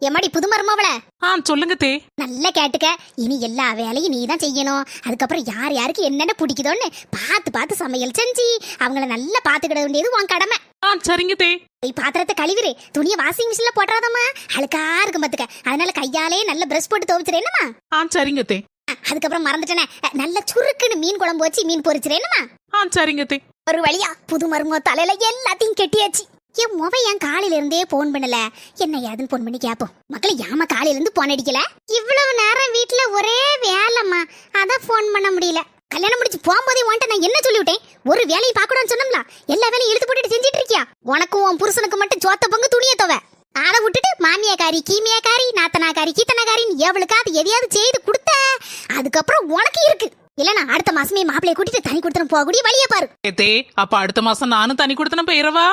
எம்மாடி புது மருமவள சொல்லுங்க தே. நல்லா கேட்டுக்க. இனி எல்லா வேலையும் நீ தான் செய்யணும். அதுக்கப்புறம் யார் யாருக்கு என்னென்ன பிடிக்குதோன்னு பார்த்து பார்த்து சமையல் செஞ்சு அவங்கள நல்லா பாத்துக்கிட வேண்டியது உன் கடமை. சரிங்க தே. பாத்திரத்தை கழுவிரு, துணியை வாஷிங் மிஷின்ல போட்டுறாதம்மா, அழுக்கா இருக்கும் பாத்துக்க. அதனால கையாலே நல்ல பிரஷ் போட்டு துவைச்சிரேனுமா. சரிங்க தே. அதுக்கப்புறம் மறந்துட்டேனே, நல்ல சுருக்குன்னு மீன் குழம்பு வச்சு மீன் பொரிச்சிரேனுமா. சரிங்க தே. ஒரு வழியா புது மருமக தலையில எல்லாத்தையும் கெட்டியாச்சு. என் முவ என் காலையில இருந்தே போன் பண்ணல, என்ன ஏதுன்னு போன் பண்ணி கேப்போம். மக்களே ஏமா காலையில இருந்து போன் அடிக்கல? இவ்வளவு நேரம் வீட்டுல ஒரே வேலைம்மா, அதான் போன் பண்ண முடியல. கல்யாணம் முடிச்சு போகும்போதே உன்ட்ட நான் என்ன சொல்லிவிட்டேன்? ஒரு வேலையை பார்க்கணும்னு சொன்னோம்ல, எல்லா வேலையும் இழுத்து போட்டுட்டு செஞ்சிட்டு இருக்கியா? உனக்கும் உன் புருஷனுக்கு மட்டும் சோத்த பங்கு துணியை துவை. அதை விட்டுட்டு மாமியாக்காரி கீமியாக்காரி நாத்தனாக்காரி கீத்தனாக்காரின்னு எவளுக்காவது எதையாவது செய்து கொடுத்த அதுக்கப்புறம் உனக்கு இருக்கு. இல்லனா அடுத்த மாசமே மாப்பிளைய கூட்டிட்டு தனி கொடுத்தனும் போகக்கூடிய வழியை பாரு. அப்ப அடுத்த மாசம் நானும் தனி கொடுத்தனும் போயிரவா?